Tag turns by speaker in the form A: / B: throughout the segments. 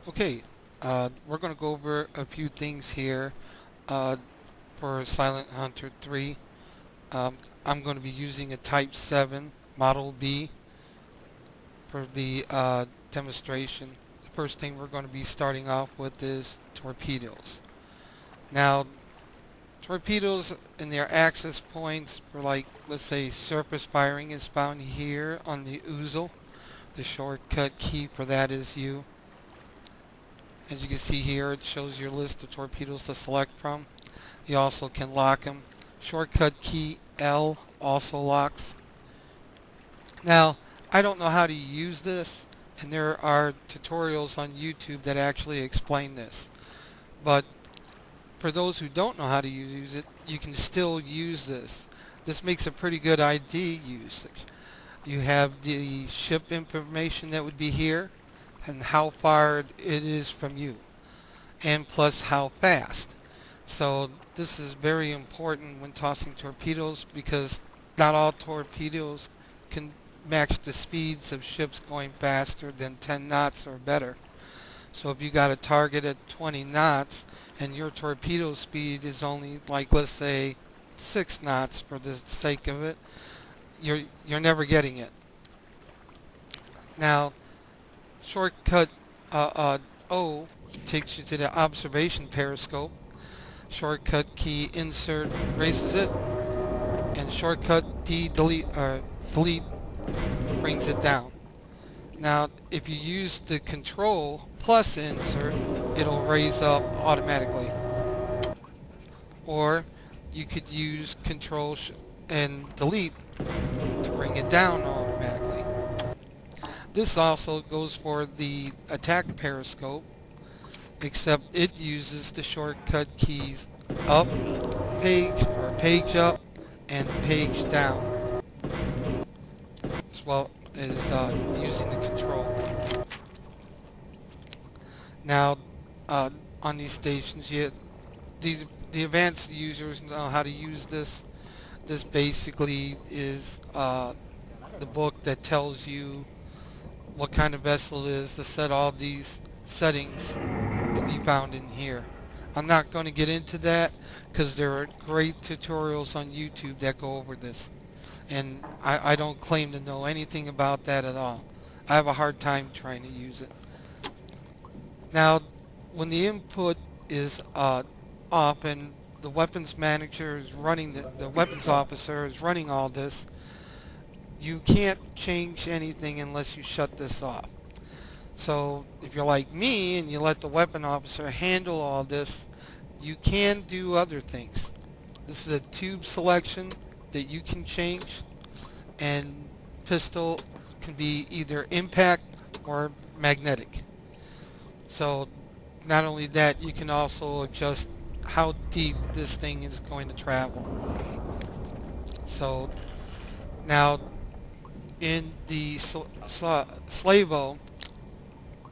A: Okay, we're going to go over a few things here uh, for Silent Hunter 3. I'm going to be using a Type 7 Model B for the demonstration. The first thing we're going to be starting off with is torpedoes. Now, torpedoes and their access points for, like, let's say surface firing is found here on the Oozle. The shortcut key for that is U. As you can see here, it shows your list of torpedoes to select from. You also can lock them. Shortcut key L also locks. Now, I don't know how to use this, and there are tutorials on YouTube that actually explain this. But for those who don't know how to use it, you can still use this. This makes a pretty good ID usage. You have the ship information that would be here, and how far it is from you, and plus how fast. So this is very important when tossing torpedoes, because not all torpedoes can match the speeds of ships going faster than 10 knots or better. So if you got a target at 20 knots and your torpedo speed is only, like, let's say 6 knots for the sake of it, you're never getting it. Now, shortcut O takes you to the observation periscope. Shortcut key insert erases it, and shortcut D delete brings it down. Now, if you use the control plus insert, it'll raise up automatically. Or you could use control and delete to bring it down automatically. This also goes for the attack periscope, except it uses the shortcut keys up, page, or page up, and page down, as well as using the control. Now, on these stations, the advanced users know how to use this. This basically is the book that tells you what kind of vessel it is to set all these settings to be found in here. I'm not going to get into that because there are great tutorials on YouTube that go over this, and I don't claim to know anything about that at all. I have a hard time trying to use it. Now, when the input is off and the weapons manager is running, the weapons officer is running all this, you can't change anything unless you shut this off. So if you're like me and you let the weapon officer handle all this, you can do other things. This is a tube selection that you can change, and pistol can be either impact or magnetic. So not only that, you can also adjust how deep this thing is going to travel. So now in the Slavo,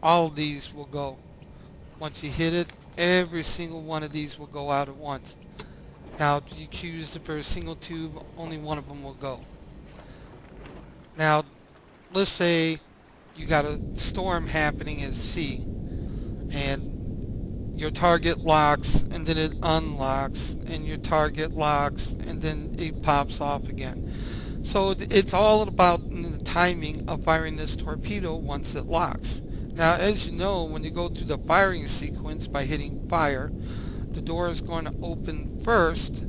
A: all of these will go. Once you hit it, every single one of these will go out at once. Now if you choose for a single tube, only one of them will go. Now let's say you got a storm happening at sea, and your target locks and then it unlocks, and your target locks and then it pops off again. So it's all about the timing of firing this torpedo once it locks. Now, as you know, when you go through the firing sequence by hitting fire, the door is going to open first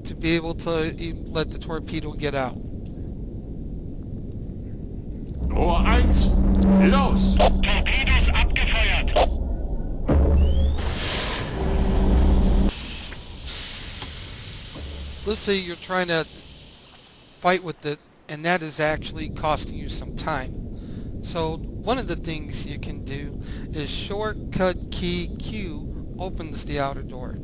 A: to be able to let the torpedo get out.
B: Rohr 1, los!
C: Torpedos abgefeuert!
A: Let's say you're trying to fight with it, and that is actually costing you some time. So one of the things you can do is shortcut key Q opens the outer door.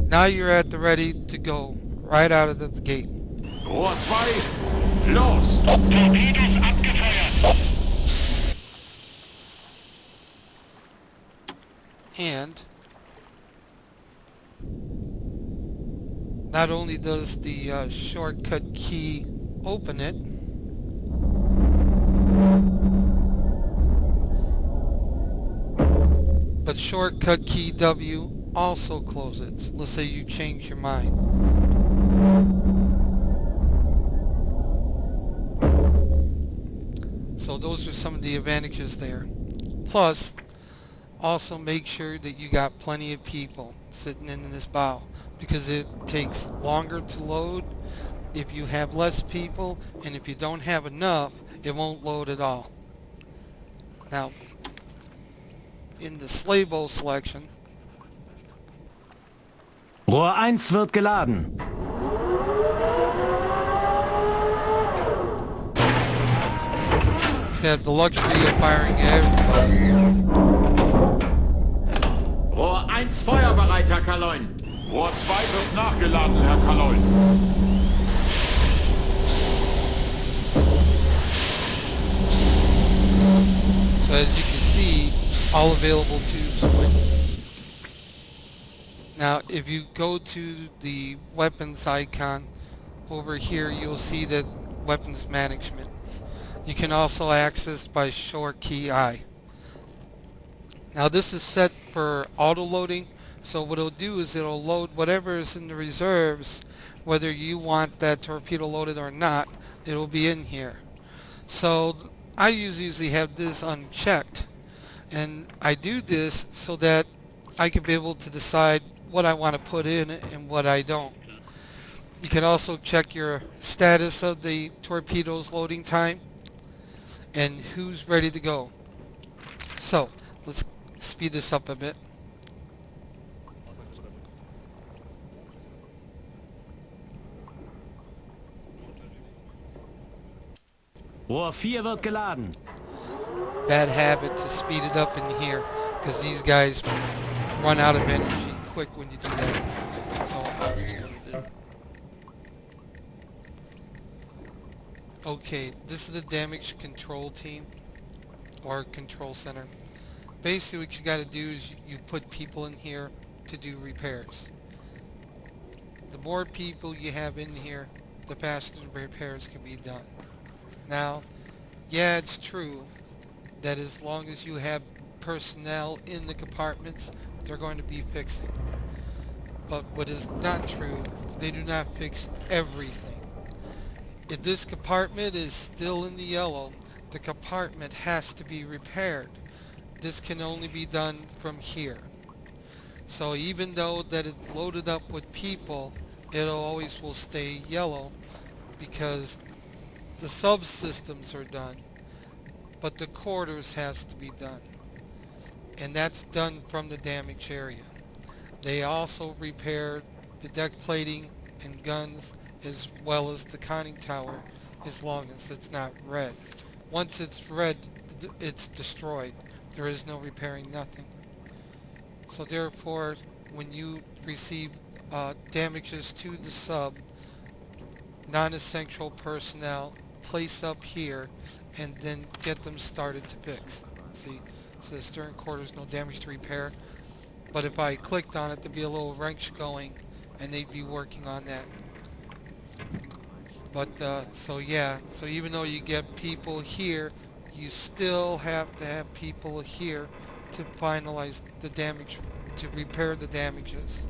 A: Now you're at the ready to go right out of the gate.
B: Rohr 2, los!
C: Torpedos abgefeuert!
A: And not only does the shortcut key open it, shortcut key W also close it. Let's say you change your mind. So those are some of the advantages there. Plus, also make sure that you got plenty of people sitting in this bow, because it takes longer to load if you have less people, and if you don't have enough, it won't load at all. Now, in the sleigh bowl selection,
D: Rohr 1 wird geladen.
A: you have the luxury of firing everybody.
B: Rohr 1 feuerbereit, Herr Kaloin. Rohr 2 wird nachgeladen, Herr Kaloin.
A: So as you can see, all available tubes win. Now if you go to the weapons icon over here, you'll see that weapons management. You can also access by short key I. Now this is set for auto loading, so what it'll do is it'll load whatever is in the reserves, whether you want that torpedo loaded or not, it'll be in here. So I usually have this unchecked, and I do this so that I can be able to decide what I want to put in and what I don't. You can also check your status of the torpedo's loading time and who's ready to go. So let's speed this up a bit.
D: Rohr 4 wird geladen.
A: Bad habit to speed it up in here, because these guys run out of energy quick when you do that. So I'm just gonna do. Okay, this is the damage control team or control center. Basically what you got to do is you put people in here to do repairs. The more people you have in here, the faster the repairs can be done. Now, yeah, it's true that as long as you have personnel in the compartments, they're going to be fixing. But what is not true, they do not fix everything. If this compartment is still in the yellow, the compartment has to be repaired. This can only be done from here. So even though that it's loaded up with people, it always will stay yellow because the subsystems are done, but the quarters has to be done. And that's done from the damaged area. They also repair the deck plating and guns as well as the conning tower, as long as it's not red. Once it's red, it's destroyed. There is no repairing, nothing. So therefore, when you receive damages to the sub, non-essential personnel place up here and then get them started to fix. See, it says stern quarters, no damage to repair. But if I clicked on it, there'd be a little wrench going and they'd be working on that. But so yeah, so even though you get people here, you still have to have people here to finalize the damage, to repair the damages.